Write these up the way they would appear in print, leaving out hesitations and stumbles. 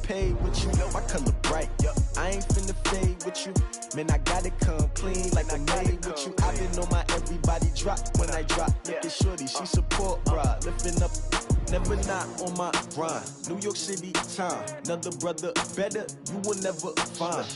paid with you, I color bright. I ain't finna fade with you. Man, I got it come clean like I made with you. I been on my everybody drop when I drop. Look at shorty, she support, bruh. Lifting up, never not on my grind. New York City time, another brother better, you will never find.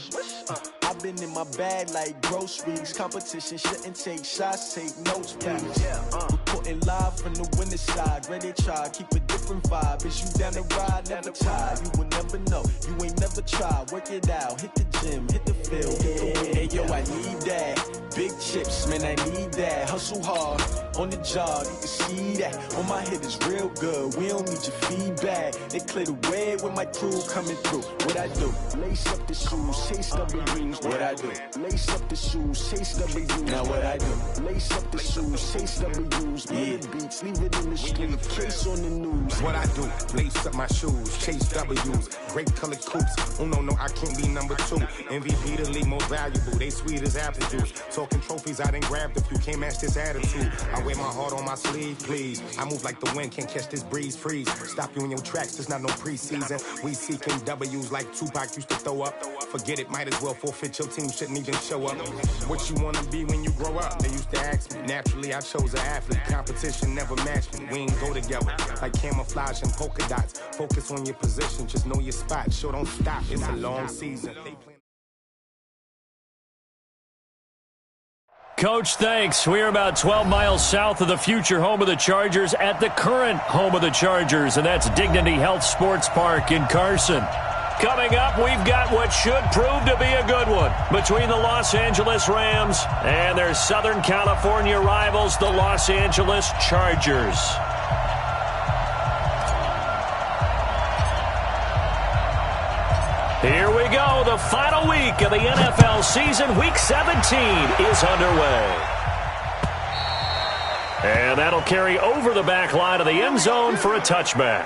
I've been in my bag like groceries. Competition shouldn't take shots, take notes, please. Reporting live from the winning side. Ready to try, keep a different vibe. Is you down the ride, never tired. You will never know, you ain't never tried. Work it out, hit the gym, hit the field, hit the wind. Hey yo, I need that. Big chips, man, I need that. Hustle hard, on the job, you can see that. On my head is real good, we don't need your feedback. They clear the way with my crew coming through. What I do? Lace up the shoes, chase W's. What I do? Lace up the shoes, chase W's. Now what I do? Lace up the shoes, chase W's. Yeah. Beats, leave it in the street, case on the news. What I do? Lace up my shoes, chase W's. Great colored coops. Oh no, I can't be number 2. MVP the league most valuable. They sweet as apple juice. Talking trophies, I done grabbed a few. Can't match this attitude. I wear my heart on my sleeve, please. I move like the wind, can't catch this breeze, freeze. Stop you in your tracks, there's not no preseason. We seeking W's like Tupac used to throw up. Forget it, might as well forfeit. Your team shouldn't even show up. What you wanna be when you grow up? They used to ask me. Naturally, I chose an athlete. Competition never matched me. We ain't go together like camouflage and polka dots. Focus on your position, just know your spot. Sure, don't stop. It's a long season. Coach, thanks. We're about 12 miles south of the future home of the Chargers at the current home of the Chargers, and that's Dignity Health Sports Park in Carson. Coming up, we've got what should prove to be a good one between the Los Angeles Rams and their Southern California rivals, the Los Angeles Chargers. Here we go. The final week of the NFL season. Week 17 is underway. And that'll carry over the back line of the end zone for a touchback.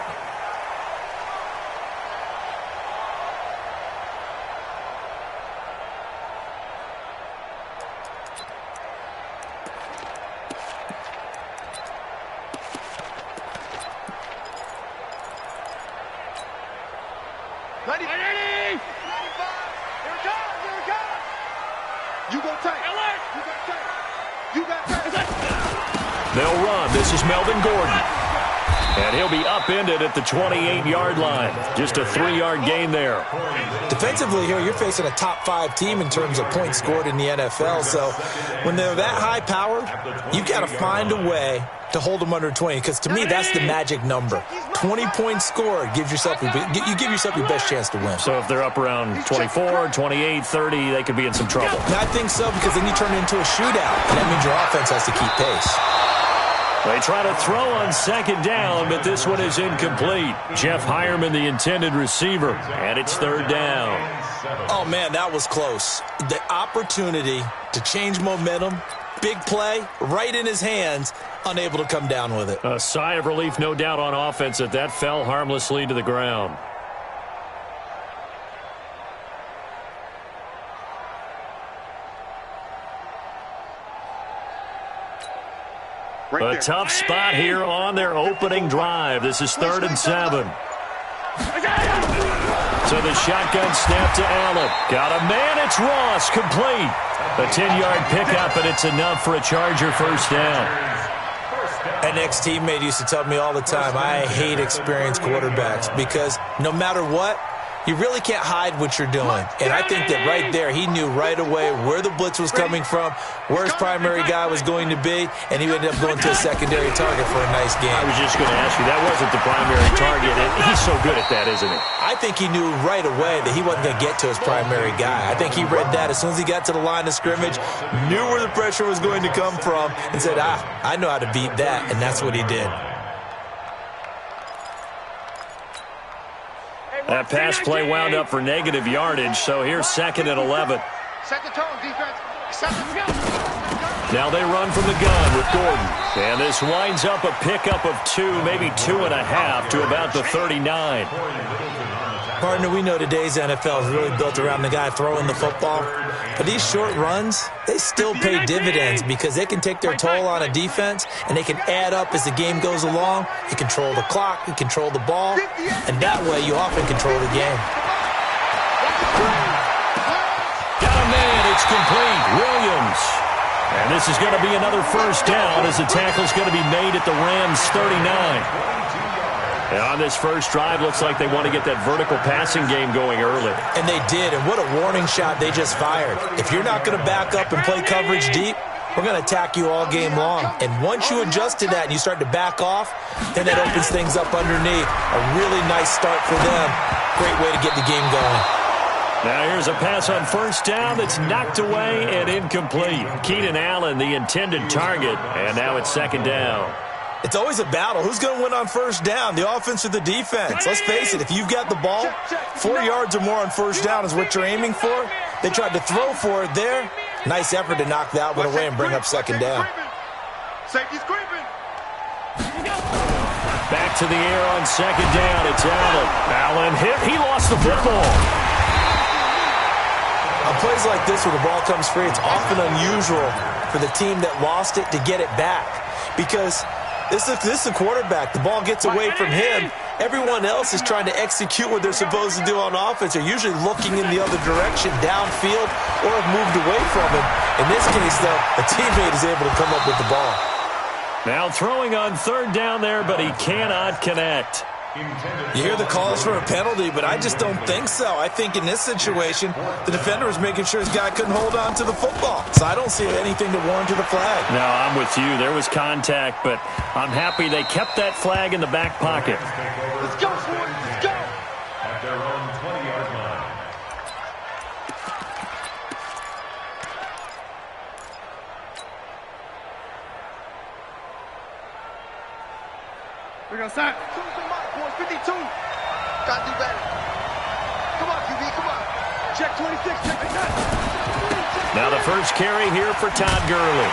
They'll run. This is Melvin Gordon. And he'll be upended at the 28-yard line. Just a 3-yard gain there. Defensively here, you're facing a top-5 team in terms of points scored in the NFL. So when they're that high-powered, you've got to find a way to hold them under 20. Because to me, that's the magic number. 20 points scored gives yourself you give yourself your best chance to win. So if they're up around 24, 28, 30, they could be in some trouble. And I think so, because then you turn it into a shootout. And that means your offense has to keep pace. They try to throw on second down, but this one is incomplete. Jeff Hireman, the intended receiver, and it's third down. Oh, man, that was close. The opportunity to change momentum, big play, right in his hands, unable to come down with it. A sigh of relief, no doubt, on offense that fell harmlessly to the ground. A tough spot here on their opening drive. This is 3rd and 7. So the shotgun snap to Allen. Got a man, it's Ross, complete. A 10-yard pickup, and it's enough for a Charger first down. An ex-teammate used to tell me all the time, I hate experienced quarterbacks because no matter what, you really can't hide what you're doing. And I think that right there, he knew right away where the blitz was coming from, where his primary guy was going to be, and he ended up going to a secondary target for a nice game. I was just going to ask you, that wasn't the primary target. He's so good at that, isn't he? I think he knew right away that he wasn't going to get to his primary guy. I think he read that as soon as he got to the line of scrimmage, knew where the pressure was going to come from, and said, I know how to beat that, and that's what he did. That pass play wound up for negative yardage, so here's 2nd and 11. Set the tone, defense. Set the go. Now they run from the gun with Gordon. And this winds up a pickup of 2, maybe 2.5 to about the 39. Partner, we know today's NFL is really built around the guy throwing the football. But these short runs, they still pay dividends because they can take their toll on a defense and they can add up as the game goes along. You control the clock, you control the ball, and that way you often control the game. Got a man. It's complete. Williams. And this is going to be another first down as the tackle's going to be made at the Rams' 39. And on this first drive, looks like they want to get that vertical passing game going early. And they did, and what a warning shot they just fired. If you're not going to back up and play coverage deep, we're going to attack you all game long. And once you adjust to that and you start to back off, then that opens things up underneath. A really nice start for them. Great way to get the game going. Now here's a pass on first down that's knocked away and incomplete. Keenan Allen, the intended target, and now it's second down. It's always a battle. Who's going to win on first down, the offense or the defense? Let's face it, if you've got the ball, 4 yards or more on first down is what you're aiming for. They tried to throw for it there. Nice effort to knock that one away and bring up second down. Safety's creeping. Back to the air on second down. It's Allen. Allen hit. He lost the football. On plays like this where the ball comes free, it's often unusual for the team that lost it to get it back. Because this is a quarterback. The ball gets away from him. Everyone else is trying to execute what they're supposed to do on offense. They're usually looking in the other direction, downfield, or have moved away from him. In this case, though, a teammate is able to come up with the ball. Now throwing on third down there, but he cannot connect. You hear the calls for a penalty, but I just don't think so. I think in this situation, the defender was making sure his guy couldn't hold on to the football. So I don't see anything to warrant a flag. No, I'm with you. There was contact, but I'm happy they kept that flag in the back pocket. Let's go for it. Let's go. At their own 20-yard line. We're going to sack. 52. Got to do better. Come on, QB, come on. Check 26, check 10. Now the first carry here for Todd Gurley.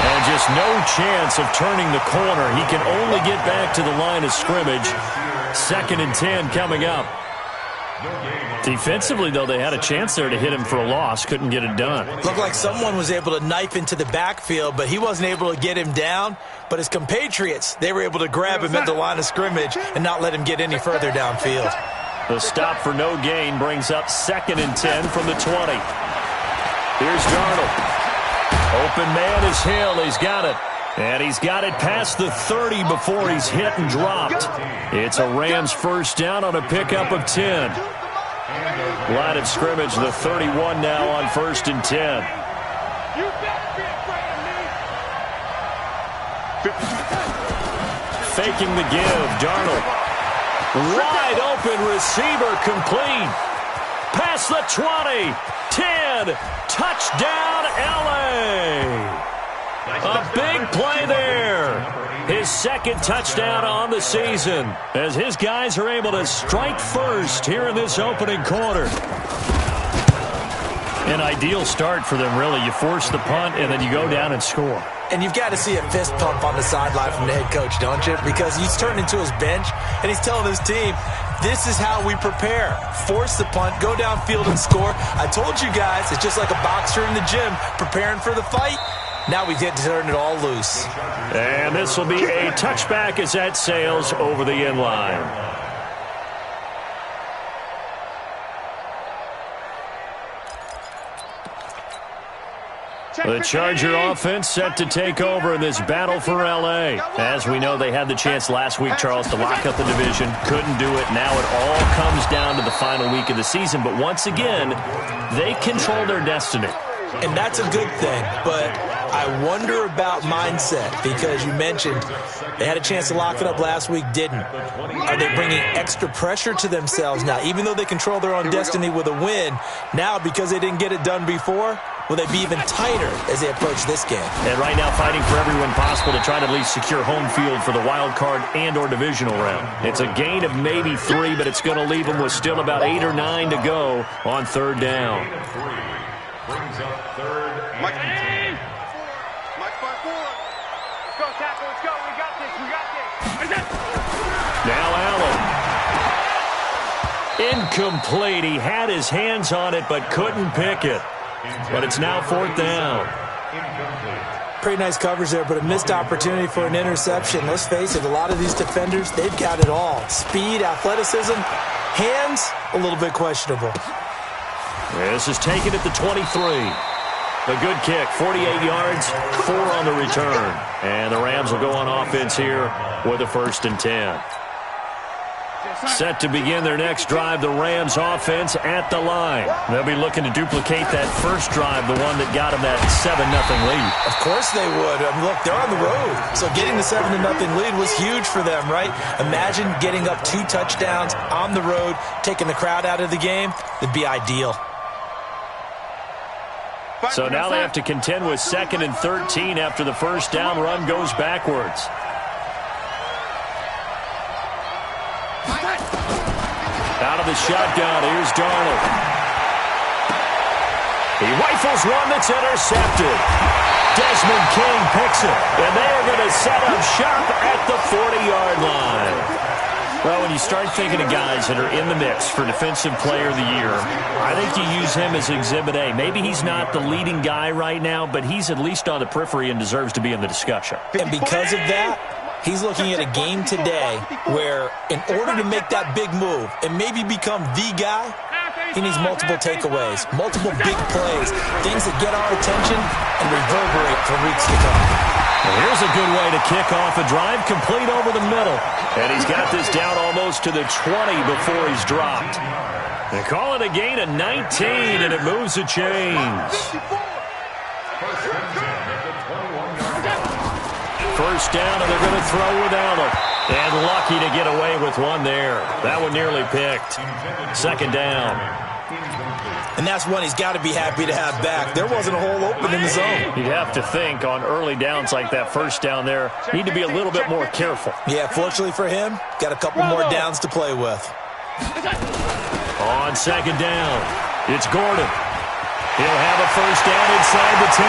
And just no chance of turning the corner. He can only get back to the line of scrimmage. 2nd and 10 coming up. Defensively, though, they had a chance there to hit him for a loss. Couldn't get it done. Looked like someone was able to knife into the backfield, but he wasn't able to get him down. But his compatriots, they were able to grab him at the line of scrimmage and not let him get any further downfield. The stop for no gain brings up 2nd and 10 from the 20. Here's Darnold. Open man is Hill. He's got it. And he's got it past the 30 before he's hit and dropped. It's a Rams first down on a pickup of 10. Line of scrimmage, the 31 now on 1st and 10. Faking the give, Darnold. Wide open receiver complete. Past the 20, 10, touchdown LA. A big play there. His 2nd touchdown on the season as his guys are able to strike first here in this opening quarter. An ideal start for them, really. You force the punt, and then you go down and score. And you've got to see a fist pump on the sideline from the head coach, don't you? Because he's turned into his bench, and he's telling his team, this is how we prepare. Force the punt, go downfield and score. I told you guys, it's just like a boxer in the gym preparing for the fight. Now we get to turn it all loose. And this will be a touchback as that sails over the end line. The Charger offense set to take over in this battle for L.A. As we know, they had the chance last week, Charles, to lock up the division. Couldn't do it. Now it all comes down to the final week of the season. But once again, they control their destiny. And that's a good thing, but I wonder about mindset because you mentioned they had a chance to lock it up last week, didn't. Are they bringing extra pressure to themselves now? Even though they control their own destiny with a win, now because they didn't get it done before, will they be even tighter as they approach this game? And right now fighting for everyone possible to try to at least secure home field for the wild card and or divisional round. It's a gain of maybe 3, but it's going to leave them with still about 8 or 9 to go on 3rd down. Brings up 3rd and 10. Mike 5-4. Let's go, tackle. Let's go. We got this. We got this. Now Allen. Incomplete. He had his hands on it but couldn't pick it. But it's now 4th down. Incomplete. Pretty nice coverage there, but a missed opportunity for an interception. Let's face it, a lot of these defenders, they've got it all. Speed, athleticism, hands, a little bit questionable. This is taken at the 23. A good kick, 48 yards, 4 on the return. And the Rams will go on offense here with a 1st and 10. Set to begin their next drive, the Rams offense at the line. They'll be looking to duplicate that first drive, the one that got them that 7-0 lead. Of course they would. Look, they're on the road. So getting the 7-0 lead was huge for them, right? Imagine getting up 2 touchdowns on the road, taking the crowd out of the game. It'd be ideal. So now they have to contend with 2nd and 13 after the first down run goes backwards. Out of the shotgun, here's Darnold. He rifles one that's intercepted. Desmond King picks it, and they are going to set up shop at the 40-yard line. Well, when you start thinking of guys that are in the mix for Defensive Player of the Year, I think you use him as Exhibit A. Maybe he's not the leading guy right now, but he's at least on the periphery and deserves to be in the discussion. And because of that, he's looking at a game today where in order to make that big move and maybe become the guy, he needs multiple takeaways, multiple big plays, things that get our attention and reverberate for weeks to come. Well, here's a good way to kick off a drive, complete over the middle. And he's got this down almost to the 20 before he's dropped. They call it a gain of 19, and it moves the chains. First down, and they're going to throw without him. And lucky to get away with one there. That one nearly picked. 2nd down. And that's one he's got to be happy to have back. There wasn't a hole open in the zone. You'd have to think on early downs like that first down there, need to be a little bit more careful. Yeah, fortunately for him, got a couple more downs to play with. On 2nd down, it's Gordon. He'll have a first down inside the 10.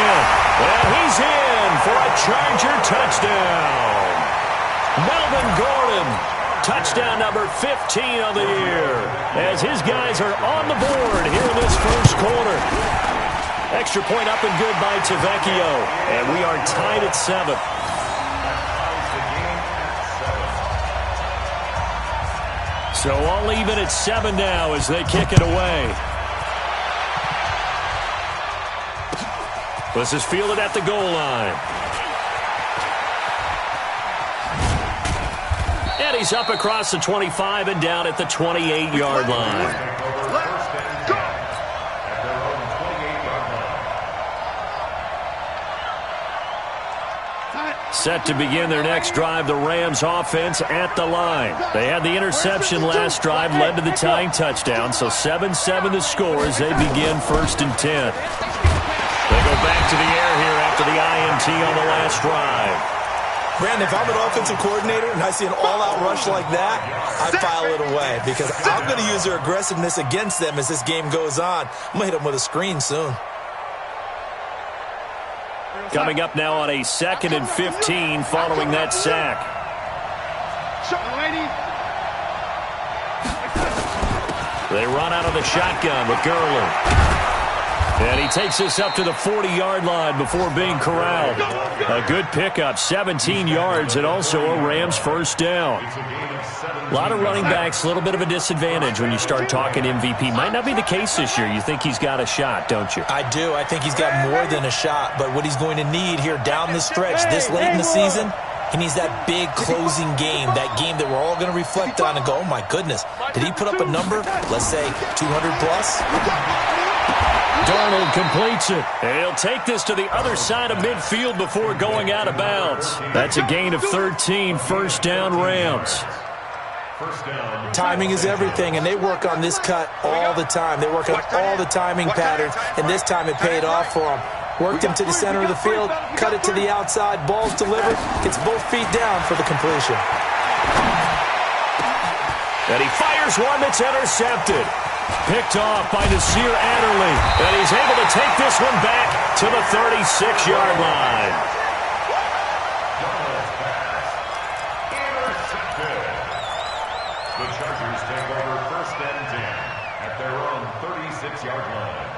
Well, he's in for a Charger touchdown. Melvin Gordon, touchdown number 15 of the year, as his guys are on the board here in this first quarter. Extra point up and good by Tavecchio, and we are tied at 7. So all even at 7 now as they kick it away. This is fielded at the goal line. And he's up across the 25 and down at the 28-yard line. Set to begin their next drive, the Rams offense at the line. They had the interception last drive, led to the tying touchdown, so 7-7 the score as they begin 1st and 10. They go back to the air here after the INT on the last drive. Brandon, if I'm an offensive coordinator and I see an all-out rush like that, I file it away because I'm going to use their aggressiveness against them as this game goes on. I'm going to hit them with a screen soon. Coming up now on a 2nd and 15 following that sack. They run out of the shotgun with Gurley. And he takes this up to the 40-yard line before being corralled. A good pickup, 17 yards, and also a Rams first down. A lot of running backs, a little bit of a disadvantage when you start talking MVP. Might not be the case this year. You think he's got a shot, don't you? I do. I think he's got more than a shot. But what he's going to need here down the stretch this late in the season, he needs that big closing game, that game that we're all going to reflect on and go, oh, my goodness, did he put up a number, let's say 200 plus? Darnold completes it. And he'll take this to the other side of midfield before going out of bounds. That's a gain of 13, first down Rams. Timing is everything, and they work on this cut all the time. They work on all the timing patterns, and this time it paid off for them. Worked him to the center of the field, cut it to the outside, ball's delivered, gets both feet down for the completion. And he fires one that's intercepted. Picked off by Nasir Adderley. And he's able to take this one back to the 36-yard line. The Chargers take over 1st and 10 at their own 36-yard line.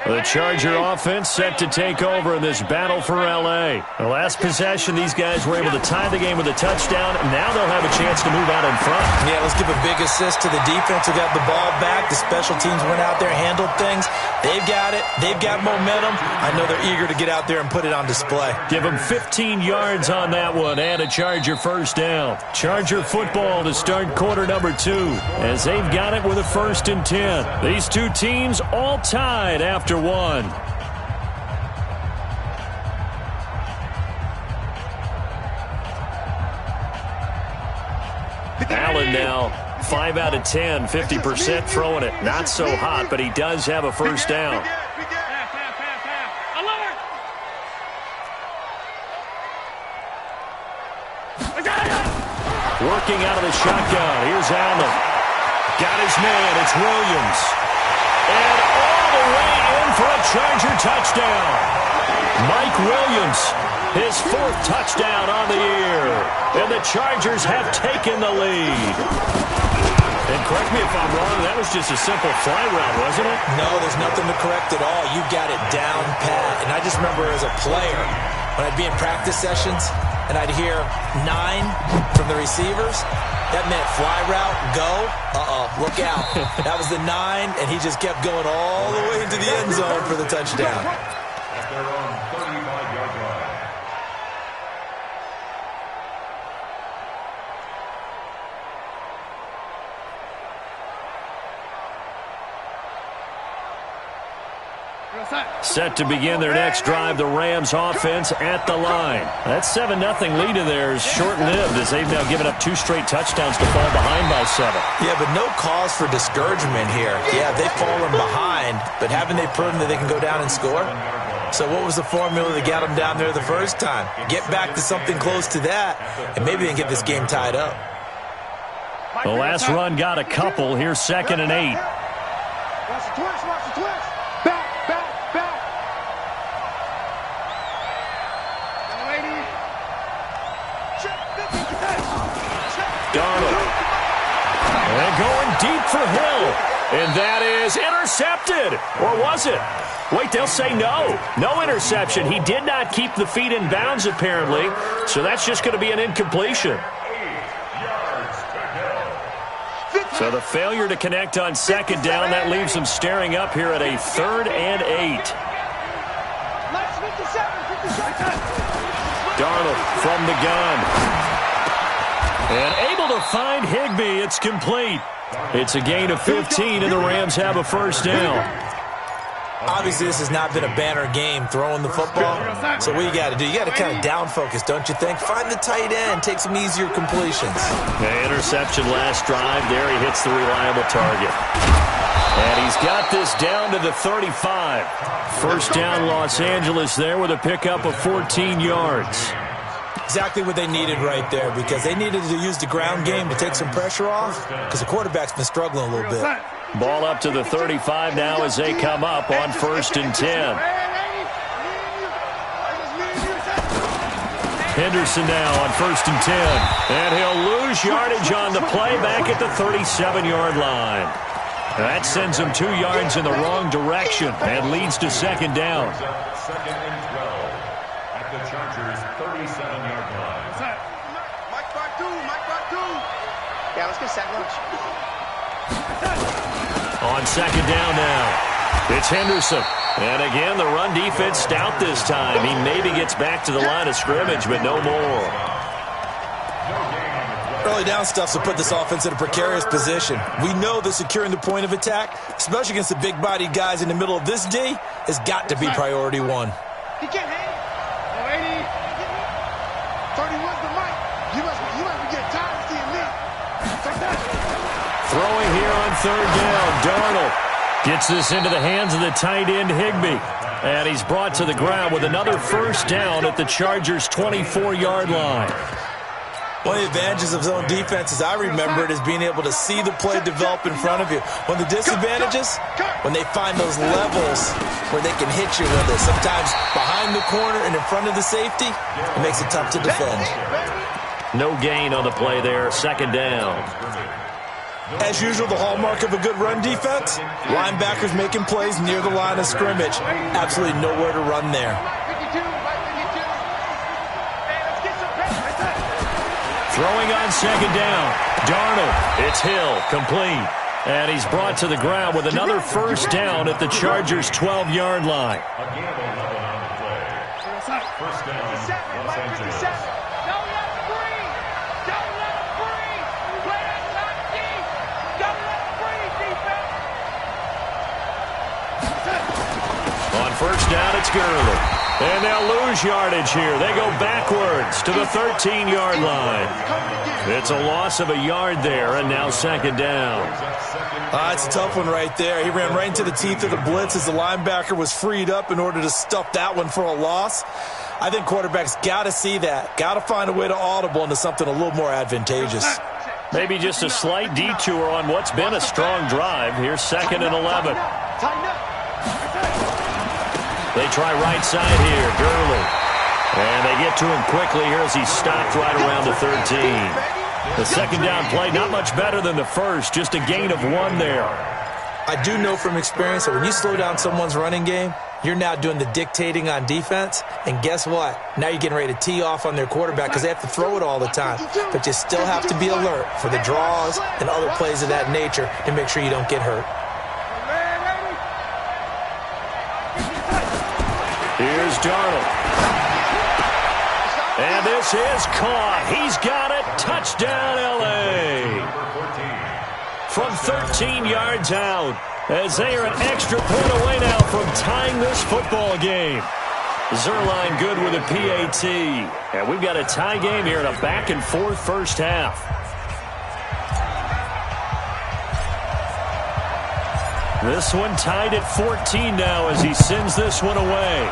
The Charger offense set to take over in this battle for L.A. The last possession, these guys were able to tie the game with a touchdown. Now they'll have a chance to move out in front. Yeah, let's give a big assist to the defense who got the ball back. The special teams went out there, handled things. They've got it. They've got momentum. I know they're eager to get out there and put it on display. Give them 15 yards on that one and a Charger first down. Charger football to start quarter number 2 as they've got it with a 1st and 10. These two teams all tied after one. Allen now 5 out of 10, 50% throwing it. Not so hot, but he does have a first down. Working out of the shotgun. Here's Allen. Got his man. It's Williams. And all the way in for a Charger touchdown. Mike Williams, his 4th touchdown on the year. And the Chargers have taken the lead. And correct me if I'm wrong, that was just a simple fly route, wasn't it? No, there's nothing to correct at all. You got it down pat. And I just remember as a player, when I'd be in practice sessions, and I'd hear 9 from the receivers, that meant fly route, go, look out. That was the 9, and he just kept going all the way into the end zone for the touchdown. At their own 35-yard line. Set to begin their next drive, the Rams offense at the line. That 7-0 lead of theirs short-lived as they've now given up 2 straight touchdowns to fall behind by 7. Yeah, but no cause for discouragement here. Yeah, they've fallen behind, but haven't they proven that they can go down and score? So what was the formula that got them down there the first time? Get back to something close to that, and maybe they can get this game tied up. The last run got a couple. Here's 2nd and 8. Watch the twist, watch the twist. Back, back, back. Lady. Darnold. And going deep for Hill. And that is intercepted. Or was it? Wait, they'll say no. No interception. He did not keep the feet in bounds, apparently. So that's just going to be an incompletion. So the failure to connect on 2nd down, that leaves them staring up here at a 3rd and 8. Darnold from the gun. And able to find Higbee. It's complete. It's a gain of 15, and the Rams have a first down. Obviously, this has not been a banner game throwing the football. So what you got to do, you got to kind of down focus, don't you think? Find the tight end, take some easier completions. Okay, interception last drive. There he hits the reliable target. And he's got this down to the 35. First down, Los Angeles there with a pickup of 14 yards. Exactly what they needed right there, because they needed to use the ground game to take some pressure off, because the quarterback's been struggling a little bit. Ball up to the 35 now as they come up on 1st and 10. Henderson now on 1st and 10. And he'll lose yardage on the play back at the 37-yard line. That sends him 2 yards in the wrong direction and leads to 2nd down. 2nd and 12 at the Chargers' 37-yard line. Mike Bardu. Yeah, let's get second. On 2nd down now, it's Henderson. And again, the run defense stout this time. He maybe gets back to the line of scrimmage, but no more. Early down stuff to put this offense in a precarious position. We know that securing the point of attack, especially against the big-bodied guys in the middle of this D, has got to be priority 1. He can't hang. 80. 31's the mic. You must be getting tired of seeing me. Throwing here on 3rd down, Darnold gets this into the hands of the tight end Higbee. And he's brought to the ground with another first down at the Chargers' 24-yard line. One of the advantages of zone defense, as I remember it, is being able to see the play develop in front of you. One of the disadvantages, when they find those levels where they can hit you with it. Sometimes behind the corner and in front of the safety, it makes it tough to defend. No gain on the play there, 2nd down. As usual, the hallmark of a good run defense, linebackers making plays near the line of scrimmage. Absolutely nowhere to run there. Throwing on second down. Darnold. It's Hill. Complete. And he's brought to the ground with another first down at the Chargers' 12-yard line. First down, Los Angeles. On first down, it's Gurley. And they'll lose yardage here. They go backwards to the 13-yard line. It's a loss of a yard there, and now second down. It's a tough one right there. He ran right into the teeth of the blitz as the linebacker was freed up in order to stuff that one for a loss. I think quarterbacks got to see that. Got to find a way to audible into something a little more advantageous. Maybe just a slight detour on what's been a strong drive. Here's second and 11. They try right side here. Gurley. And they get to him quickly here as he's stopped right around the 13. The second down play, not much better than the first. Just a gain of 1 there. I do know from experience that when you slow down someone's running game, you're now doing the dictating on defense. And guess what? Now you're getting ready to tee off on their quarterback because they have to throw it all the time. But you still have to be alert for the draws and other plays of that nature to make sure you don't get hurt. Here's Darnold. And this is caught. He's got it. Touchdown, L.A. From 13 yards out, as they are an extra point away now from tying this football game. Zerline good with a PAT. And we've got a tie game here in a back-and-forth first half. This one tied at 14 now as he sends this one away.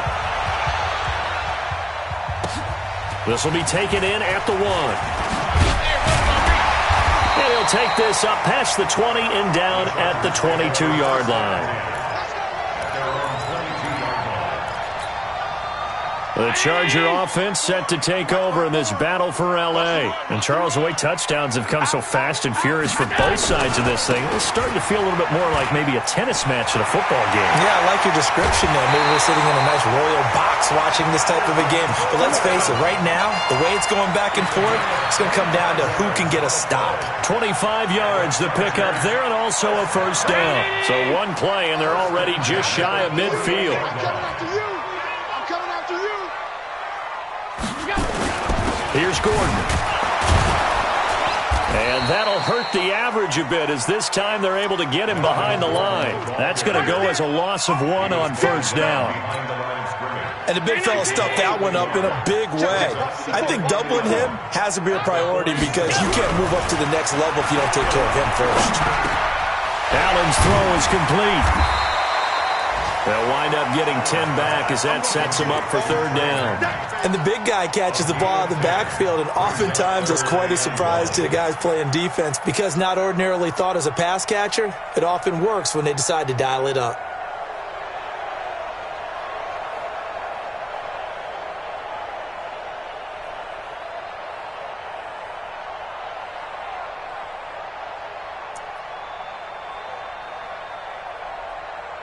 This will be taken in at the 1. And he'll take this up past the 20 and down at the 22-yard line. The Charger offense set to take over in this battle for L.A. And Charles, the way touchdowns have come so fast and furious for both sides of this thing, it's starting to feel a little bit more like maybe a tennis match at a football game. Yeah, I like your description there. Maybe we're sitting in a nice royal box watching this type of a game. But let's face it, right now, the way it's going back and forth, it's going to come down to who can get a stop. 25 yards the pickup there and also a first down. So one play and they're already just shy of midfield. Here's Gordon. And that'll hurt the average a bit as this time they're able to get him behind the line. That's going to go as a loss of 1 on first down. And the big fella stuffed that one up in a big way. I think doubling him has to be a priority because you can't move up to the next level if you don't take care of him first. Allen's throw is complete. They'll wind up getting 10 back as that sets them up for third down. And the big guy catches the ball out of the backfield, and oftentimes that's quite a surprise to the guys playing defense because not ordinarily thought as a pass catcher, it often works when they decide to dial it up.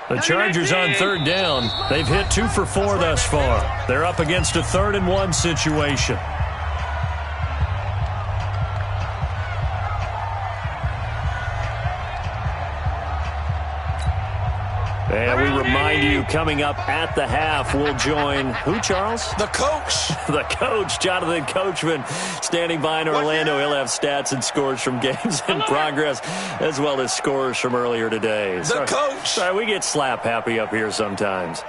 The Chargers on third down. They've hit 2 for 4 thus far. They're up against a 3rd and 1 situation. And we remind you, coming up at the half, we'll join who, Charles? The coach. The coach, Jonathan Coachman, standing by in Orlando. He'll have stats and scores from games in progress, as well as scores from earlier today. The coach. Sorry, we get slap happy up here sometimes.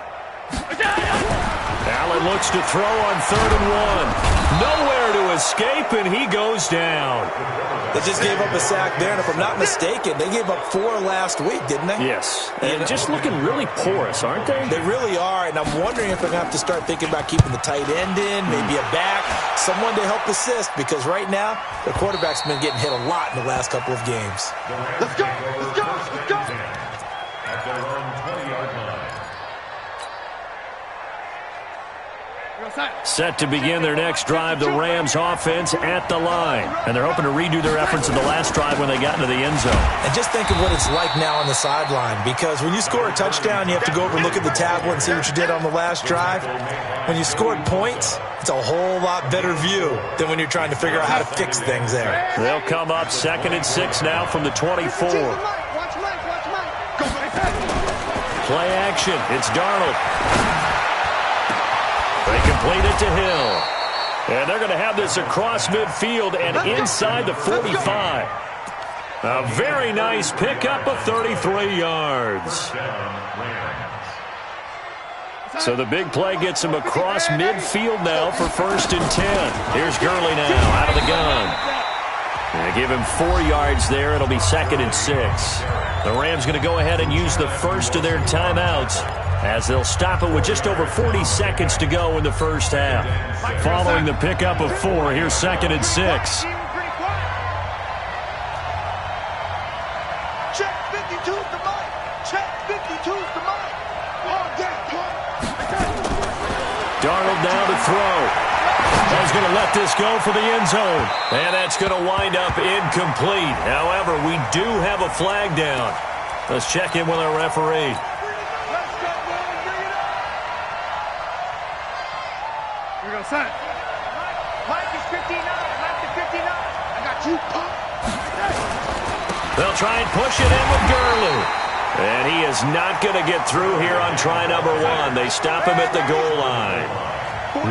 Allen looks to throw on 3rd and 1. Nowhere to escape, and he goes down. They just gave up a sack there, and if I'm not mistaken, they gave up 4 last week, didn't they? Yes, and just looking really porous, aren't they? They really are, and I'm wondering if they're going to have to start thinking about keeping the tight end in, maybe a back, someone to help assist, because right now, the quarterback's been getting hit a lot in the last couple of games. Let's go! Let's go! Let's go! At their own 20-yard line. Set to begin their next drive, the Rams offense at the line. And they're hoping to redo their efforts in the last drive when they got into the end zone. And just think of what it's like now on the sideline, because when you score a touchdown, you have to go over and look at the tablet and see what you did on the last drive. When you scored points, it's a whole lot better view than when you're trying to figure out how to fix things there. They'll come up 2nd and 6 now from the 24. Play action. It's Darnold. They complete it to Hill. And they're going to have this across midfield and inside the 45. A very nice pickup of 33 yards. So the big play gets him across midfield now for 1st and 10. Here's Gurley now out of the gun. They give him 4 yards there. It'll be 2nd and 6. The Rams going to go ahead and use the first of their timeouts as they'll stop it with just over 40 seconds to go in the first half. Following the pickup of 4, here's 2nd and 6. Check 52's the mic. Check 52's the mic. Darnold now to throw. He's going to let this go for the end zone. And that's going to wind up incomplete. However, we do have a flag down. Let's check in with our referee. Let's go, boys. Bring it up. Here we go, son. Mike is 59. Mike is 59. I got you, punk. They'll try and push it in with Gurley. And he is not going to get through here on try number 1. They stop him at the goal line.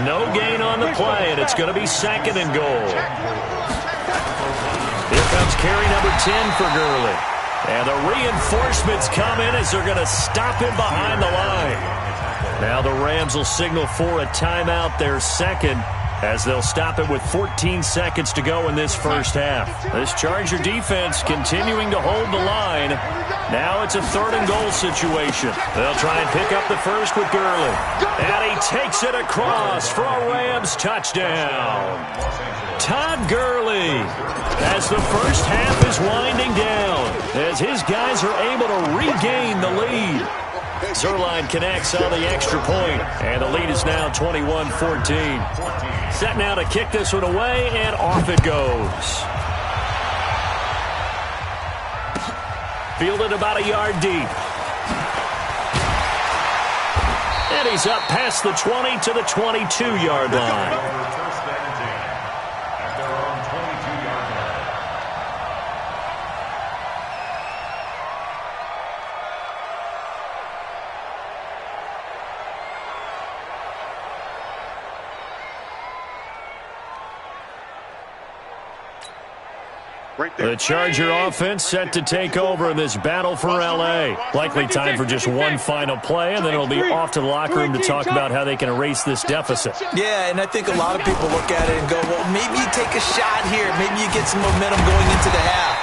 No gain on the play, and it's going to be 2nd and goal. Here comes carry number 10 for Gurley. And the reinforcements come in as they're going to stop him behind the line. Now the Rams will signal for a timeout, their second, as they'll stop it with 14 seconds to go in this first half. This Charger defense continuing to hold the line. Now it's a 3rd and goal situation. They'll try and pick up the first with Gurley. And he takes it across for a Rams touchdown. Todd Gurley, as the first half is winding down, as his guys are able to regain the lead. Zerline connects on the extra point, and the lead is now 21-14. Set now to kick this one away, and off it goes. Fielded about a yard deep. And he's up past the 20 to the 22-yard line. The Charger offense set to take over in this battle for L.A. Likely time for just one final play, and then it'll be off to the locker room to talk about how they can erase this deficit. Yeah, and I think a lot of people look at it and go, well, maybe you take a shot here. Maybe you get some momentum going into the half.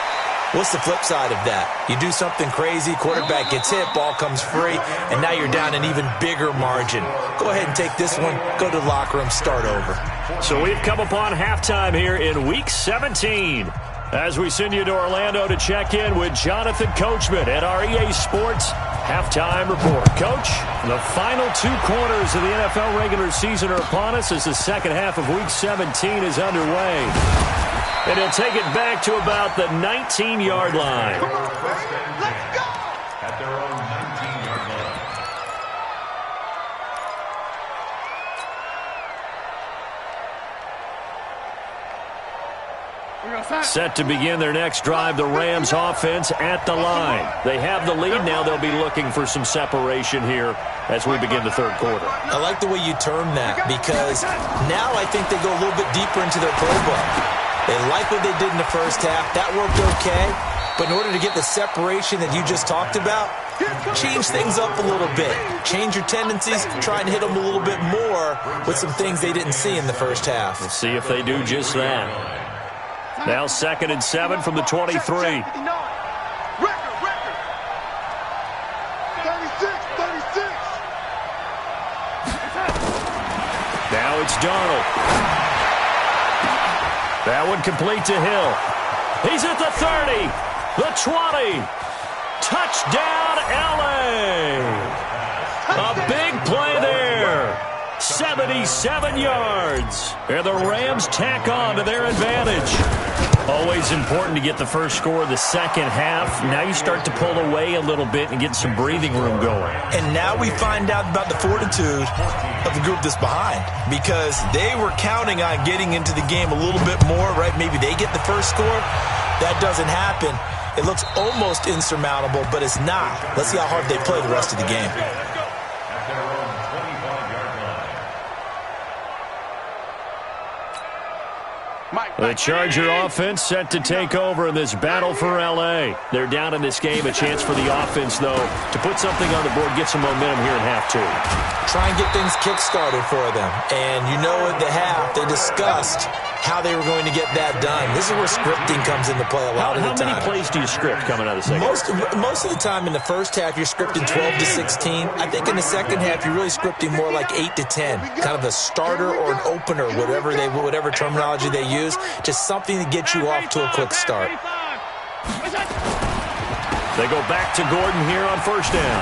What's the flip side of that? You do something crazy, quarterback gets hit, ball comes free, and now you're down an even bigger margin. Go ahead and take this one, go to the locker room, start over. So we've come upon halftime here in Week 17. As we send you to Orlando to check in with Jonathan Coachman at our EA Sports Halftime Report. Coach, the final 2 quarters of the NFL regular season are upon us as the second half of Week 17 is underway. And he'll take it back to about the 19-yard line. Let's go! At their own 19-yard line. Set to begin their next drive, the Rams offense at the line. They have the lead. Now they'll be looking for some separation here as we begin the third quarter. I like the way you term that, because now I think they go a little bit deeper into their playbook. They like what they did in the first half. That worked okay. But in order to get the separation that you just talked about, change things up a little bit. Change your tendencies, try and hit them a little bit more with some things they didn't see in the first half. We'll see if they do just that. Now 2nd and 7 from the 23. Record. 36. Now it's Darnold. That one complete to Hill. He's at the 30, the 20. Touchdown, L.A. A big play there. 77 yards. And the Rams tack on to their advantage. Always important to get the first score of the second half. Now you start to pull away a little bit and get some breathing room going. And now we find out about the fortitude of the group that's behind, because they were counting on getting into the game a little bit more, right? Maybe they get the first score. That doesn't happen. It looks almost insurmountable, but it's not. Let's see how hard they play the rest of the game. The Charger offense set to take over in this battle for L.A. They're down in this game. A chance for the offense, though, to put something on the board, get some momentum here in half two. Try and get things kick-started for them. And you know at the half, they discussed how they were going to get that done. This is where scripting comes into play a lot of the time. How many plays do you script coming out of the second half? Most of the time in the first half, you're scripting 12 to 16. I think in the second half, you're really scripting more like 8 to 10. Kind of a starter or an opener, whatever terminology they use. Just something to get you off to a quick start. They go back to Gordon here on first down.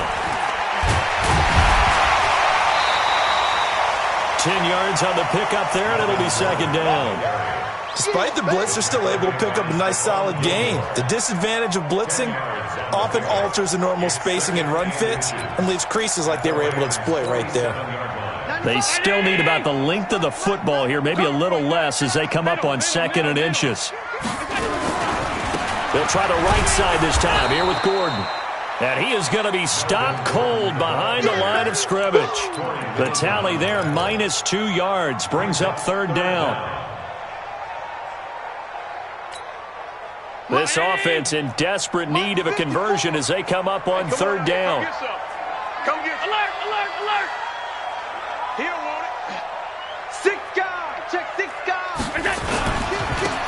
10 yards on the pickup there, and it'll be second down. Despite the blitz, they're still able to pick up a nice, solid gain. The disadvantage of blitzing often alters the normal spacing and run fits and leaves creases like they were able to exploit right there. They still need about the length of the football here, maybe a little less as they come up on 2nd and inches. They'll try the right side this time here with Gordon. And he is going to be stopped cold behind the line of scrimmage. The tally there, -2 yards, brings up third down. This offense in desperate need of a conversion as they come up on third down. Come get alert, alert, alert. Here, want it. 6 guys. Check 6 guys.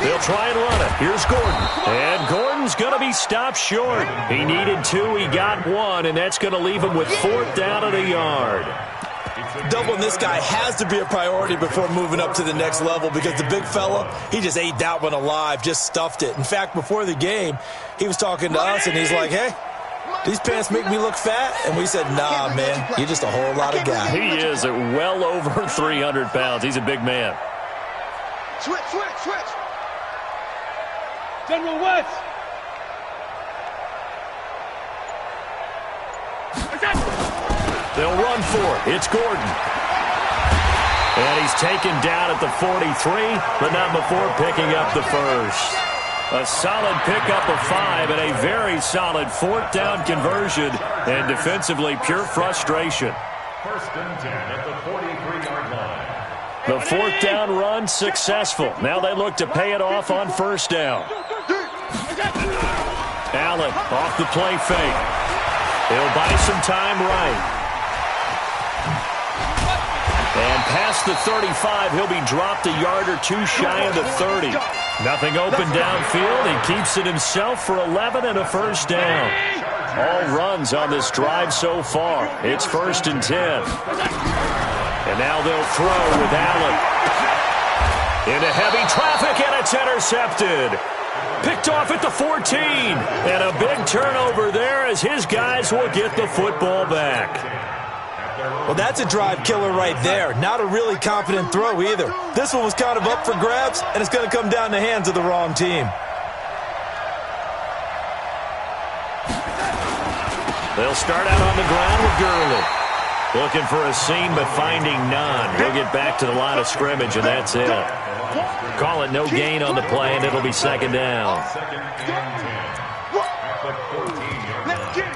They'll try and run it. Here's Gordon. And Gordon's going to be stopped short. He needed 2. He got 1, and that's going to leave him with 4th down at a yard. Doubling this guy has to be a priority before moving up to the next level, because the big fella, he just ate that one alive, just stuffed it. In fact, before the game, he was talking to us, and he's like, hey, these pants make me look fat? And we said, nah, man, you're just a whole lot of guy. He is at well over 300 pounds. He's a big man. Switch, switch, switch. General West. They'll run for it. It's Gordon. And he's taken down at the 43, but not before picking up the first. A solid pickup of 5 and a very solid 4th down conversion. And defensively, pure frustration. 1st and 10 at the 43-yard line. The 4th down run successful. Now they look to pay it off on first down. Allen off the play fake. He'll buy some time right. And past the 35, he'll be dropped a yard or 2 shy of the 30. Nothing open downfield. He keeps it himself for 11 and a first down. All runs on this drive so far. It's 1st and 10. And now they'll throw with Allen. Into heavy traffic, and it's intercepted. Picked off at the 14. And a big turnover there as his guys will get the football back. Well, that's a drive killer right there. Not a really confident throw either. This one was kind of up for grabs, and it's going to come down the hands of the wrong team. They'll start out on the ground with Gurley. Looking for a seam, but finding none. He'll get back to the line of scrimmage, and that's it. Call it no gain on the play, and it'll be second down. 2nd and 10 at the 14-yard line. Let's get it.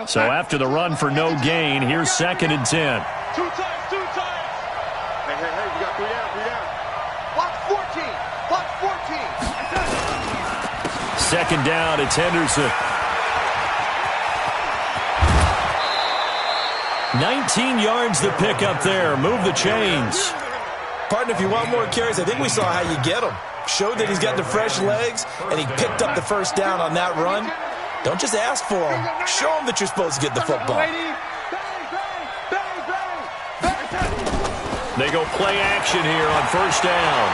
So after the run for no gain, here's 2nd and 10. 2 times, 2 times. Hey, hey, hey, we got 3 down, 3 down. Block 14, block 14. 2nd down, it's Henderson. 19 yards the pick up there. Move the chains. Partner, if you want more carries, I think we saw how you get him. Showed that he's got the fresh legs, and he picked up the first down on that run. Don't just ask for him. Show him that you're supposed to get the football. They go play action here on first down.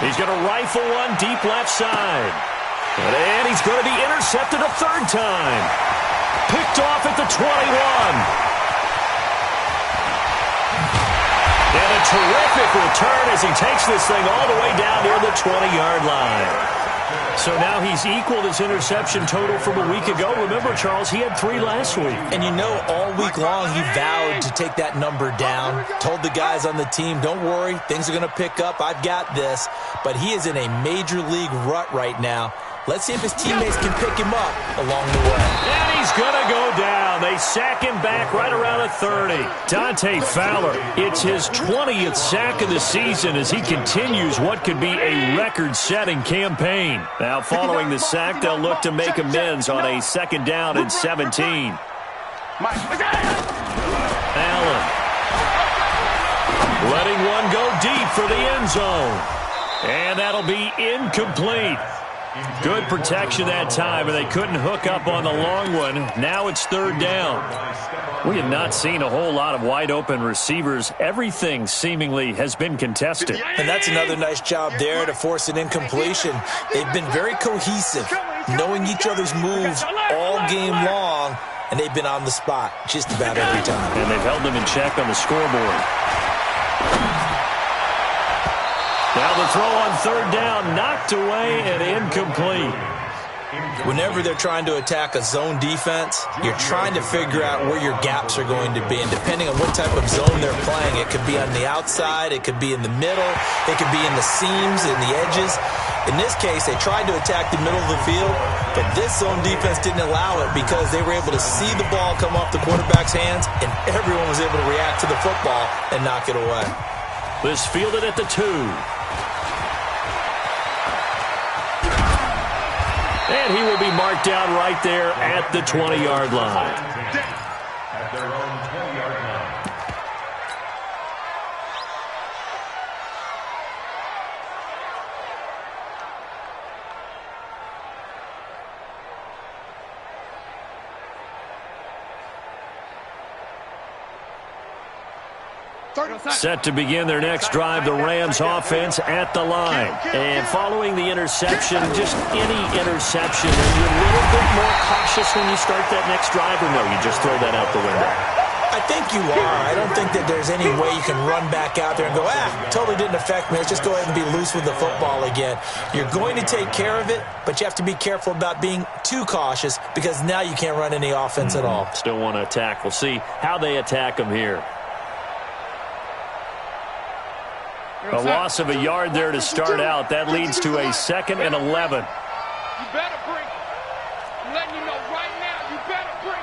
He's going to rifle one deep left side. And he's going to be intercepted a third time. Picked off at the 21. And a terrific return as he takes this thing all the way down near the 20-yard line. So now he's equaled his interception total from a week ago. Remember, Charles, he had 3 last week. And you know, all week long he vowed to take that number down. Told the guys on the team, don't worry, things are going to pick up. I've got this. But he is in a major league rut right now. Let's see if his teammates can pick him up along the way. And he's going to go down. They sack him back right around the 30. Dante Fowler, it's his 20th sack of the season as he continues what could be a record-setting campaign. Now, following the sack, they'll look to make amends on a 2nd down and 17. Allen letting one go deep for the end zone. And that'll be incomplete. Good protection that time, and they couldn't hook up on the long one. Now it's 3rd down. We have not seen a whole lot of wide-open receivers. Everything seemingly has been contested. And that's another nice job there to force an incompletion. They've been very cohesive, knowing each other's moves all game long, and they've been on the spot just about every time. And they've held them in check on the scoreboard. Now the throw on 3rd down, knocked away and incomplete. Whenever they're trying to attack a zone defense, you're trying to figure out where your gaps are going to be. And depending on what type of zone they're playing, it could be on the outside, it could be in the middle, it could be in the seams, in the edges. In this case, they tried to attack the middle of the field, but this zone defense didn't allow it because they were able to see the ball come off the quarterback's hands, and everyone was able to react to the football and knock it away. This fielded at the 2. And he will be marked down right there at the 20-yard line. At their own 20-yard line. Set to begin their next drive, the Rams offense at the line. And following the interception, just any interception, are you a little bit more cautious when you start that next drive, or no, you just throw that out the window? I think you are. I don't think that there's any way you can run back out there and go, totally didn't affect me. Let's just go ahead and be loose with the football again. You're going to take care of it, but you have to be careful about being too cautious because now you can't run any offense at all. Still want to attack. We'll see how they attack them here. A loss of a yard there to start out. That leads to a 2nd and 11. You better bring. I'm letting you know right now, you better bring.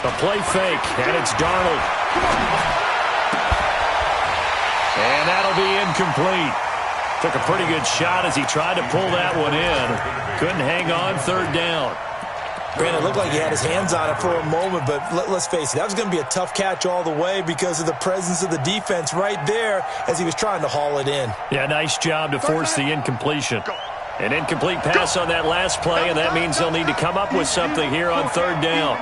A play fake, and it's Darnold. And that'll be incomplete. Took a pretty good shot as he tried to pull that one in. Couldn't hang on, 3rd down. Granted, it looked like he had his hands on it for a moment, but let's face it, that was going to be a tough catch all the way because of the presence of the defense right there as he was trying to haul it in. Yeah, nice job to force the incompletion. An incomplete pass on that last play, and that means they'll need to come up with something here on 3rd down.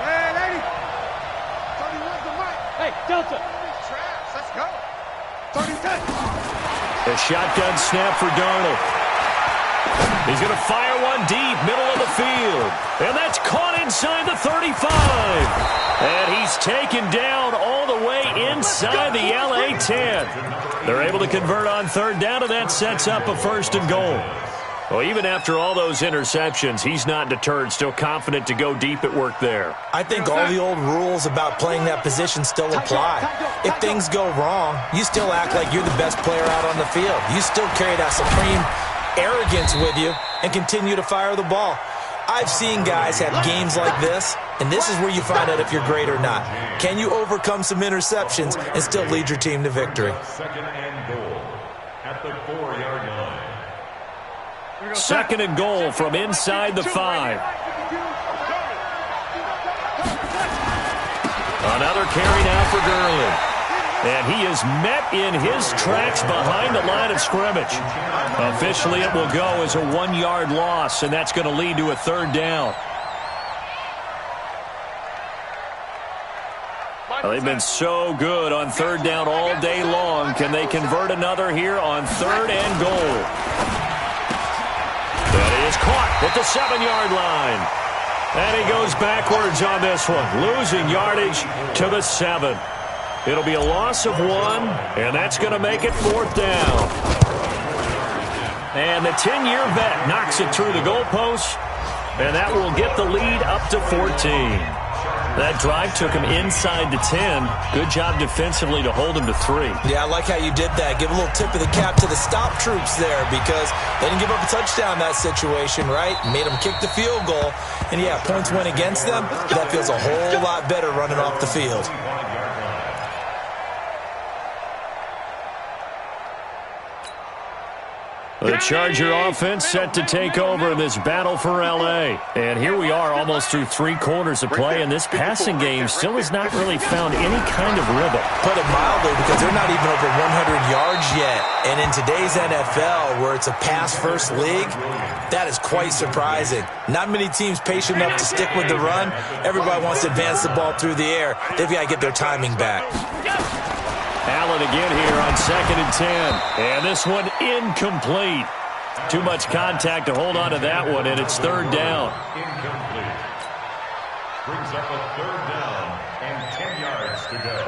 Hey, lady. 31's the mic. Hey, Delta. Let's go. 30. A shotgun snap for Darnold. He's going to fire one deep, middle of the field. And that's caught inside the 35. And he's taken down all the way inside the LA 10. They're able to convert on 3rd down, and that sets up a 1st and goal. Well, even after all those interceptions, he's not deterred, still confident to go deep at work there. I think all the old rules about playing that position still apply. If things go wrong, you still act like you're the best player out on the field. You still carry that supreme arrogance with you and continue to fire the ball. I've seen guys have games like this, and this is where you find out if you're great or not. Can you overcome some interceptions and still lead your team to victory? 2nd and goal at the 4-yard line. 2nd and goal from inside the 5. Another carry now for Gurley. And he is met in his tracks behind the line of scrimmage. Officially, it will go as a 1-yard loss, and that's going to lead to a 3rd down. Well, they've been so good on third down all day long. Can they convert another here on 3rd and goal? That is caught at the 7-yard line. And he goes backwards on this one, losing yardage to the 7. It'll be a loss of 1, and that's going to make it 4th down. And the 10-year vet knocks it through the goalpost, and that will get the lead up to 14. That drive took him inside the 10. Good job defensively to hold him to 3. Yeah, I like how you did that. Give a little tip of the cap to the stop troops there because they didn't give up a touchdown in that situation, right? Made them kick the field goal. And, yeah, points went against them. That feels a whole lot better running off the field. The Charger offense set to take over in this battle for L.A. And here we are almost through 3 quarters of play, and this passing game still has not really found any kind of rhythm. Put it mildly, because they're not even over 100 yards yet. And in today's NFL, where it's a pass-first league, that is quite surprising. Not many teams patient enough to stick with the run. Everybody wants to advance the ball through the air. They've got to get their timing back. Allen again here on 2nd and 10. And this one incomplete. Too much contact to hold on to that one, and it's 3rd down. Incomplete. Brings up a 3rd down and 10 yards to go.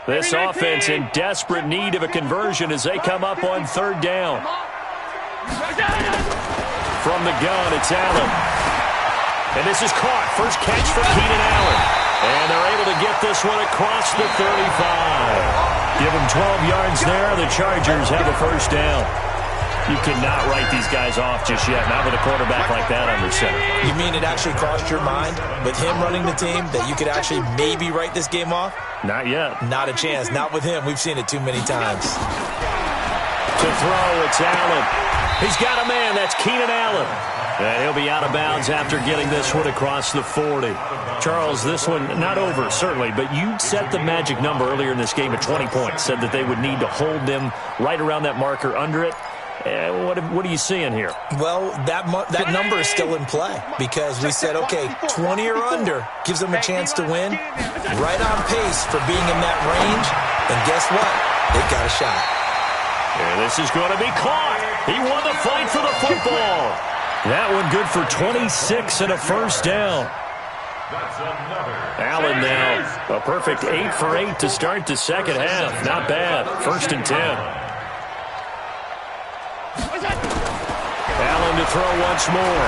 This offense in desperate need of a conversion as they come up on 3rd down. From the gun, it's Allen. And this is caught. First catch for Keenan Allen. And they're able to get this one across the 35. Give them 12 yards there. The Chargers have a 1st down. You cannot write these guys off just yet, not with a quarterback like that under center. You mean it actually crossed your mind with him running the team that you could actually maybe write this game off? Not yet. Not a chance. Not with him. We've seen it too many times. To throw, it's Allen. He's got a man. That's Keenan Allen. And he'll be out of bounds after getting this one across the 40. Charles, this one not over, certainly, but you set the magic number earlier in this game at 20 points, said that they would need to hold them right around that marker under it. What are you seeing here? Well, that number is still in play because we said, okay, 20 or under gives them a chance to win. Right on pace for being in that range. And guess what? They've got a shot. And this is going to be caught. He won the fight for the football. That one good for 26 and a 1st down. Allen now a perfect 8 for 8 to start the 2nd half. Not bad. 1st and 10. Allen to throw once more.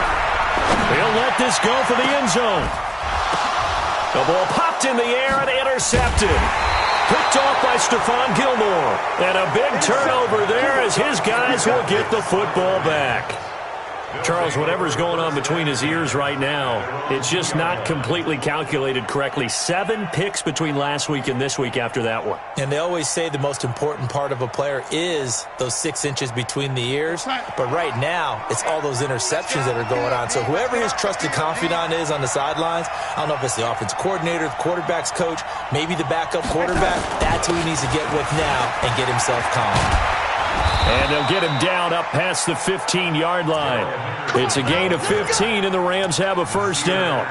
He'll let this go for the end zone. The ball popped in the air and intercepted. Picked off by Stephon Gilmore. And a big turnover there as his guys will get the football back. Charles, whatever's going on between his ears right now, it's just not completely calculated correctly. 7 picks between last week and this week after that one. And they always say the most important part of a player is those 6 inches between the ears. But right now, it's all those interceptions that are going on. So whoever his trusted confidant is on the sidelines, I don't know if it's the offensive coordinator, the quarterback's coach, maybe the backup quarterback, that's who he needs to get with now and get himself calm. And they'll get him down up past the 15-yard line. It's a gain of 15, and the Rams have a 1st down.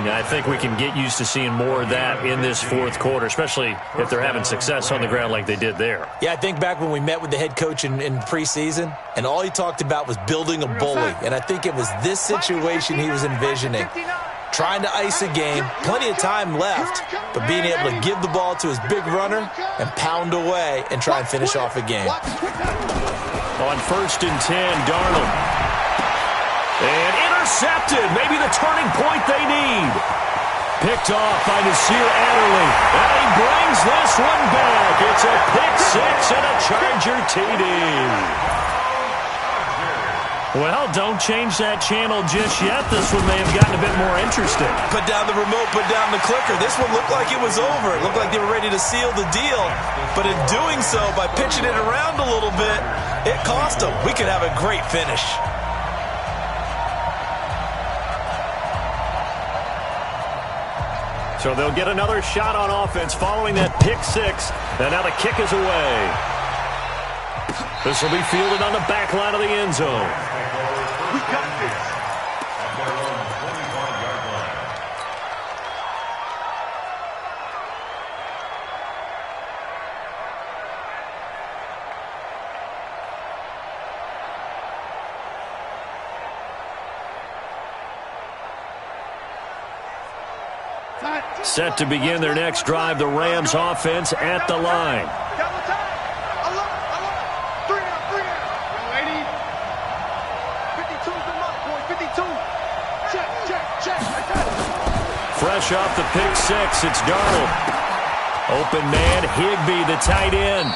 I think we can get used to seeing more of that in this 4th quarter, especially if they're having success on the ground like they did there. Yeah, I think back when we met with the head coach in preseason, and all he talked about was building a bully. And I think it was this situation he was envisioning. Trying to ice a game, plenty of time left, but being able to give the ball to his big runner and pound away and try and finish off a game. On 1st and 10, Darnold. And intercepted, maybe the turning point they need. Picked off by Nasir Adderley. And he brings this one back. It's a pick 6 and a Charger TD. Well, don't change that channel just yet. This one may have gotten a bit more interesting. Put down the remote, put down the clicker. This one looked like it was over. It looked like they were ready to seal the deal. But in doing so, by pitching it around a little bit, it cost them. We could have a great finish. So they'll get another shot on offense following that pick 6. And now the kick is away. This will be fielded on the back line of the end zone. We got this. Set to begin their next drive, the Rams offense at the line. Double time. I love it. 3 down. Yo, 80. 52's the mark, boy. 52. Check. Fresh off the pick six, it's Darnold. Open man, Higbee, the tight end.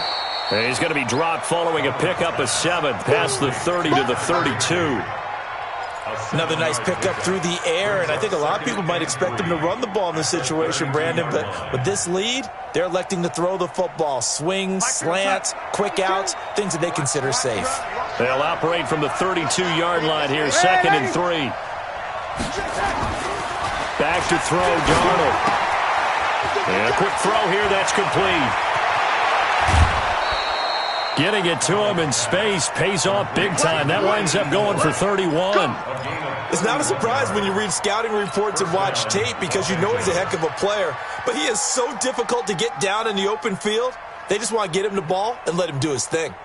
And he's going to be dropped following a pickup of 7 past the 30 to the 32. Another nice pickup through the air, and I think a lot of people might expect them to run the ball in this situation, Brandon, but with this lead, they're electing to throw the football. Swings, slants, quick outs, things that they consider safe. They'll operate from the 32-yard line here, 2nd and 3. Back to throw, Darnold. And a quick throw here, that's complete. Getting it to him in space pays off big time. That winds up going for 31. It's not a surprise when you read scouting reports and watch tape because you know he's a heck of a player. But he is so difficult to get down in the open field. They just want to get him the ball and let him do his thing.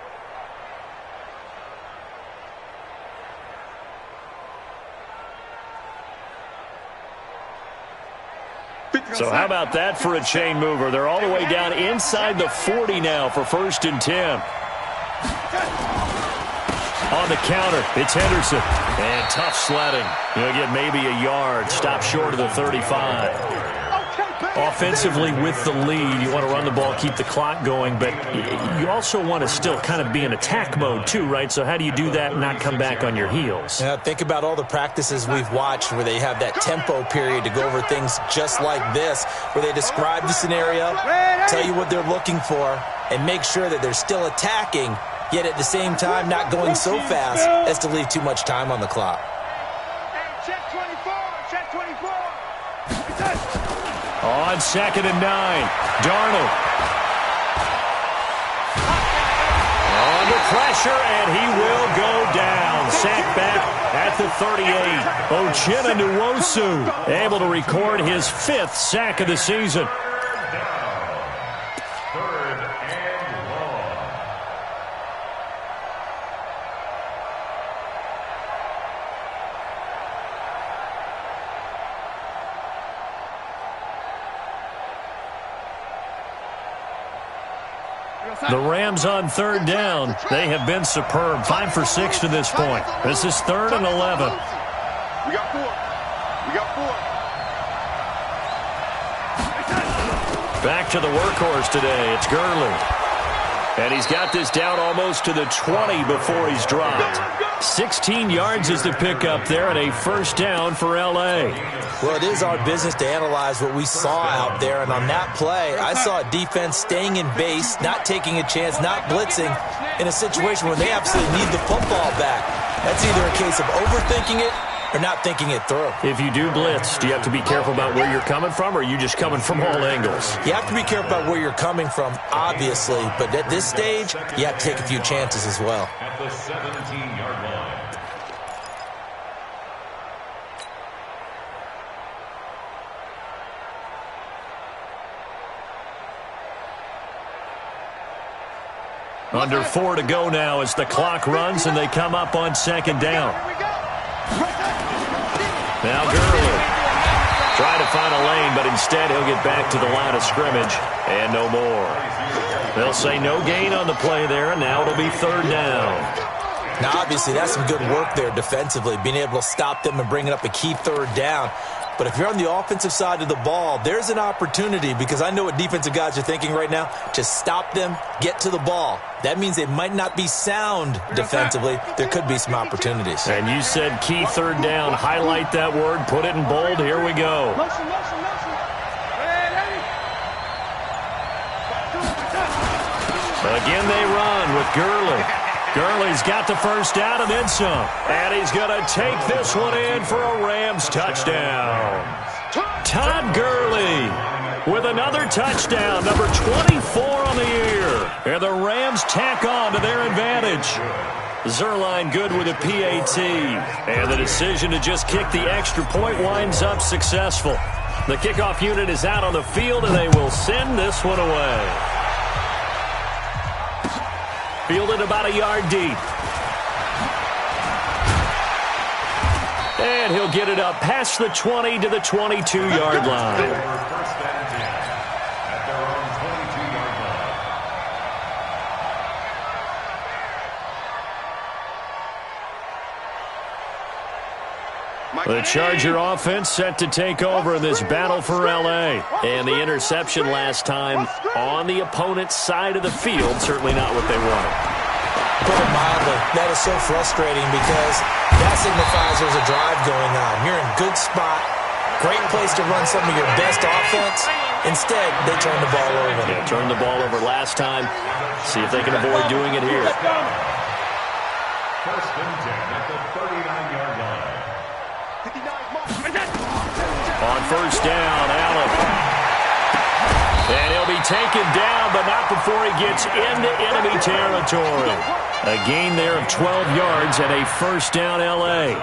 So how about that for a chain mover? They're all the way down inside the 40 now for 1st and 10. On the counter, it's Henderson. And tough sledding. He'll get maybe a yard. Stop short of the 35. Offensively with the lead, you want to run the ball, keep the clock going, but you also want to still kind of be in attack mode too, right? So how do you do that and not come back on your heels? Yeah, think about all the practices we've watched where they have that tempo period to go over things just like this, where they describe the scenario, tell you what they're looking for, and make sure that they're still attacking, yet at the same time not going so fast as to leave too much time on the clock. Check 24. On 2nd and 9, Darnold. Under pressure, and he will go down. Sacked back at the 38. Uchenna Nwosu able to record his 5th sack of the season. The Rams on 3rd down. They have been superb. 5 for 6 to this point. This is 3rd and 11. We got 4. Back to the workhorse today. It's Gurley. And he's got this down almost to the 20 before he's dropped. 16 yards is the pickup there and a 1st down for L.A. Well, it is our business to analyze what we saw out there, and on that play, I saw a defense staying in base, not taking a chance, not blitzing, in a situation where they absolutely need the football back. That's either a case of overthinking it or not thinking it through. If you do blitz, do you have to be careful about where you're coming from, or are you just coming from all angles? You have to be careful about where you're coming from, obviously, but at this stage, you have to take a few chances as well. At the 17-yard line. Under 4 to go now as the clock runs and they come up on 2nd down. Now Gurley trying to find a lane, but instead he'll get back to the line of scrimmage and no more. They'll say no gain on the play there, and now it'll be 3rd down. Now, obviously, that's some good work there defensively, being able to stop them and bringing up a key 3rd down. But if you're on the offensive side of the ball, there's an opportunity, because I know what defensive guys are thinking right now. Just stop them, get to the ball. That means they might not be sound defensively. There could be some opportunities. And you said key 3rd down. Highlight that word. Put it in bold. Here we go. Again, they run with Gurley. Gurley's got the 1st down and then some. And he's going to take this one in for a Rams touchdown. Todd Gurley with another touchdown, number 24 on the year. And the Rams tack on to their advantage. Zerline good with a PAT. And the decision to just kick the extra point winds up successful. The kickoff unit is out on the field, and they will send this one away. Fielded about a yard deep. And he'll they'll get it up past the 20 to the 22-yard line. First and 10 at their own 22-yard line. The Charger offense set to take over in this battle for L.A. And the interception last time on the opponent's side of the field, certainly not what they wanted. Put it mildly, that is so frustrating because that signifies there's a drive going on. You're in a good spot, great place to run some of your best offense. Instead, they turn the ball over. Yeah, turned the ball over last time. See if they can avoid doing it here. First and 10 at the 39-yard line. On first down, Allen. And he'll be taken down, but not before he gets into enemy territory. A gain there of 12 yards and a first down L.A.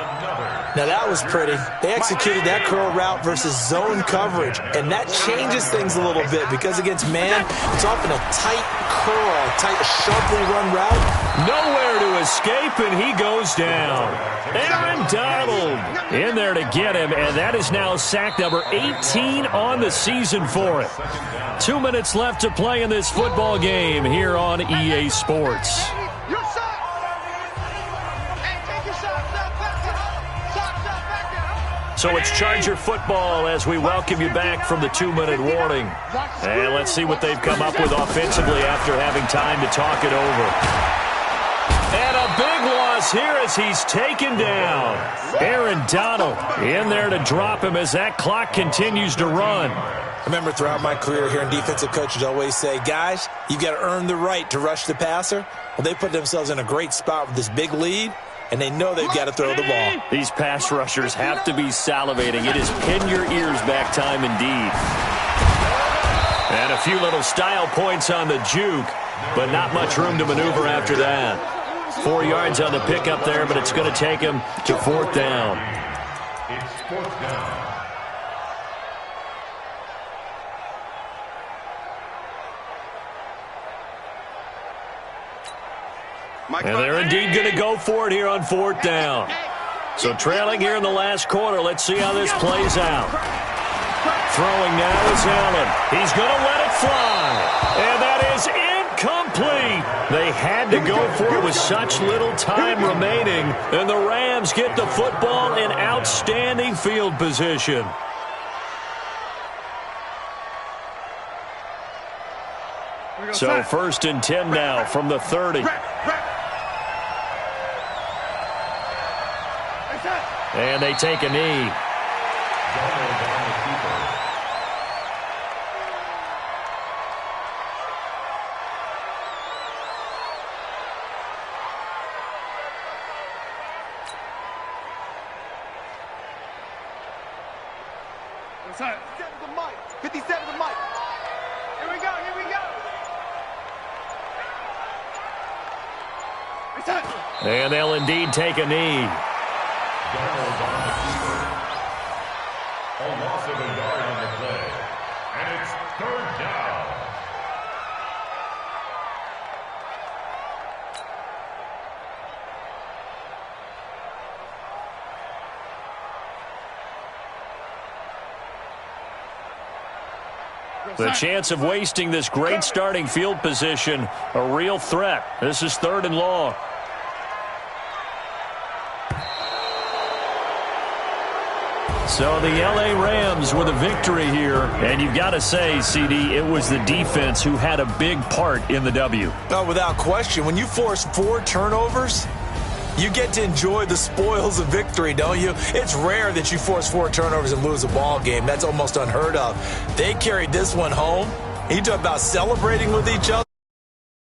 Now that was pretty. They executed that curl route versus zone coverage, and that changes things a little bit because against man, it's often a tight curl, tight, sharply run route. Nowhere to escape, and he goes down. Aaron Donald in there to get him, and that is now sack number 18 on the season for him. 2 minutes left to play in this football game here on EA Sports. So it's Charger football as we welcome you back from the 2-minute warning. And let's see what they've come up with offensively after having time to talk it over. And a big loss here as he's taken down. Aaron Donald in there to drop him as that clock continues to run. I remember throughout my career hearing defensive coaches always say, guys, you've got to earn the right to rush the passer. Well, they put themselves in a great spot with this big lead, and they know they've got to throw the ball. These pass rushers have to be salivating. It is pin your ears back time indeed. And a few little style points on the juke, but not much room to maneuver after that. 4 yards on the pickup there, but it's going to take him to fourth down. It's fourth down. And they're indeed going to go for it here on fourth down. So trailing here in the last quarter. Let's see how this plays out. Throwing now is Allen. He's going to let it fly. And that is incomplete. They had to go for it with such little time remaining. And the Rams get the football in outstanding field position. So first and 10 now from the 30. And they take a knee. Inside. 57 to Mike. Here we go, here we go. And they'll indeed take a knee. Donald on the keeper. A loss of a yard on the play. And it's third down. The chance of wasting this great starting field position, a real threat. This is third and long. So the L.A. Rams with a victory here. And you've got to say, CD, it was the defense who had a big part in the W. No, without question. When you force 4 turnovers, you get to enjoy the spoils of victory, don't you? It's rare that you force 4 turnovers and lose a ball game. That's almost unheard of. They carried this one home. You talk about celebrating with each other.